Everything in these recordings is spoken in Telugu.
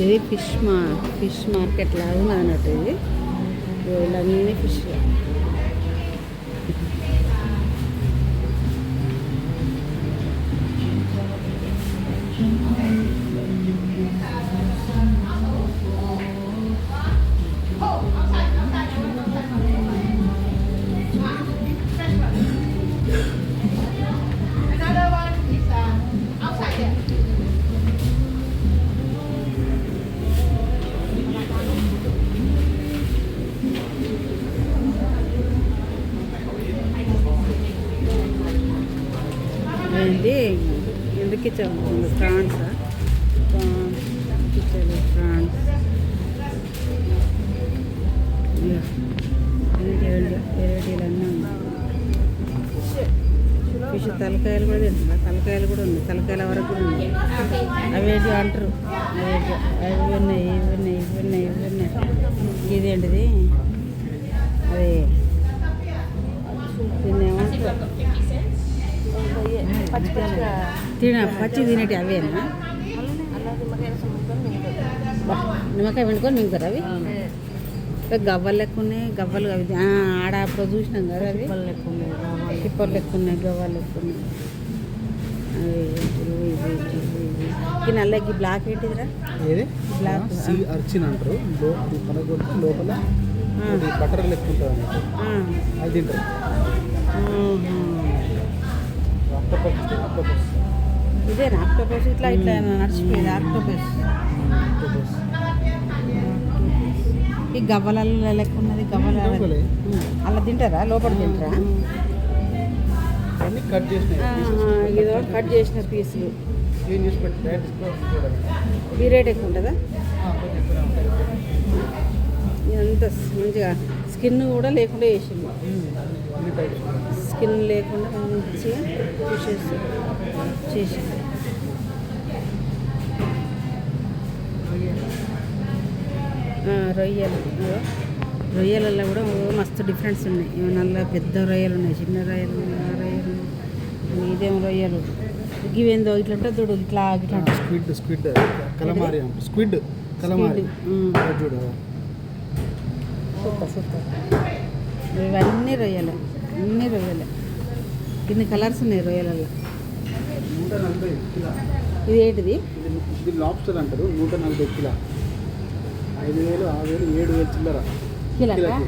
ఇది ఫిష్ మార్కెట్ లాగా ఉంది అన్నట్టు. ఇది వీళ్ళన్నీ ఫిష్. ఏంటి ఎందుకు ఇచ్చాము ఫ్రాన్స్ ఇచ్చారు. ఫ్రాన్స్ వెరైటీలన్నీ ఉన్నాయి. ఫిష్ తలకాయలు కూడా తింటున్నా. తలకాయలు కూడా ఉన్నాయి. తలకాయల వరకు కూడా ఉన్నాయి. అవేంటి అంటారు. అవి ఉన్నాయి, ఇవి ఉన్నాయి, ఇవి ఉన్నాయి, ఇవి ఉన్నాయి. ఇదేంటిది అదే దీన్ని ఏమంటారు? పచ్చి తినేటి అవేనా? నిమ్మకాయ వండుకొని మింగుతారు అవి. గవ్వలు లెక్క ఉన్నాయి. గవ్వలు అవి ఆడ అప్పుడు చూసినాం కదా. అవి టిప్పర్ లెక్క ఉన్నాయి. గవ్వలు లెక్క ఉన్నాయి. అవి నల్లకి బ్లాక్ ఏంటిదిరా? బ్లాక్ సీ అర్చిన్ అంటారు. లోపల బటర్ లెక్క ఉంటుంది. అది తింటారు. ఇదే ఆక్టోపస్. ఇట్లా ఇట్లా నడిచిపోయేది ఆక్టోపస్. ఈ గవ్వలలో లెక్క ఉన్నది. గవ్వల అలా తింటారా? లోపల తింటారా? ఇదో కట్ చేసిన పీసులు. ఈ రేట్ ఎక్కువ ఉంటుందా? ఇదంతా మంచిగా స్కిన్ కూడా లేకుండా వేసింది. స్కిన్ లేకుండా మంచిగా చేసింది. రొయ్యలలో కూడా మస్తు డిఫరెన్స్ ఉన్నాయి. ఏమన్నా పెద్ద రొయ్యలు ఉన్నాయి, చిన్న రొయ్యలు ఉన్నాయి, ఆ రొయ్యలు ఉన్నాయి. ఇదేమో రొయ్యలు ఇవేందో ఇట్లా ఉంటుంది చూడు. ఇట్లా ఇట్లా స్క్విడ్ కలమారి. సూపర్. ఇవన్నీ రొయ్యలే. అన్నీ రొయ్యలే. ఇన్ని కలర్స్ ఉన్నాయి రొయ్యలలో. 140 కిలో. ఇది ఏంటిది? ఇది లాబ్స్టర్ అంటారు. 140 కిలో. 5,000, 6,000, 7,000 చిల్లర కిలోకి.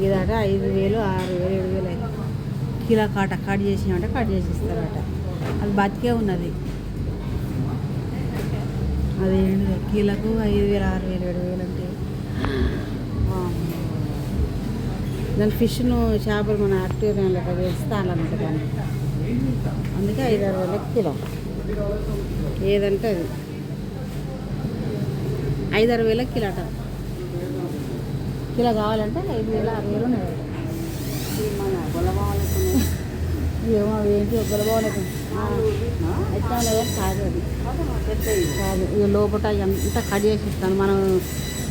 ఇదాట 5,000, 6,000, 7,000 కిలో కట్ చేసినామంటే కట్ చేసి ఇస్తారట. అది బతికే ఉన్నది. అది ఏంటి కిలోకు 5,000, 6,000, 7,000 అంటే దాని ఫిష్ను చేపలు మన అక్వేరియంలో వేస్తానమాట. దాన్ని అందుకే 5,000 కిలో. ఏదంటే అది 5,000 కిలో అట. కిలో కావాలంటే 5,000, 6,000 ఉన్నాయి. మన గొల్లబావులకు ఏమో ఏంటి గొల్లబావులకు ఎట్లా కాదు. అది కాదు. ఇక లోపల అంతా కట్ చేసి ఇస్తాను. మనం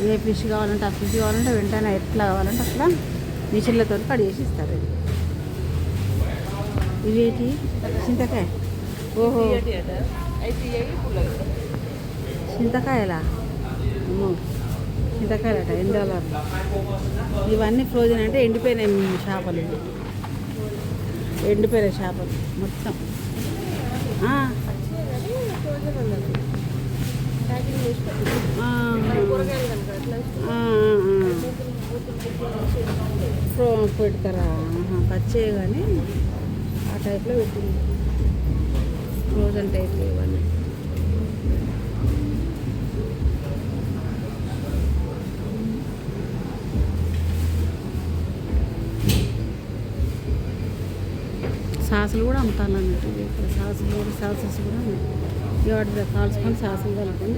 ఏ ఫిష్ కావాలంటే ఆ ఫిష్ కావాలంటే వెంటనే ఎట్లా కావాలంటే అట్లా మిషన్లతో కట్ చేసి ఇస్తారు. ఇవేటి చింతకాయ. ఓహో చింతకాయలా? చింతకాయలట $8. ఇవన్నీ ఫ్రోజన్ అంటే ఎండిపోయినాయి చేపలు. ఎండిపోయిన చేపలు మొత్తం. పెడతారా? పచ్చే కానీ ఆ టైప్లో పెట్టింది. ఫ్రోజన్ టైప్లో ఇవన్నీ. సాసులు కూడా అమ్ముతాను అన్నట్టు. ఇక్కడ సాసెస్ కూడా వాటి కాల్చుకొని సాసులు కలుపుకొని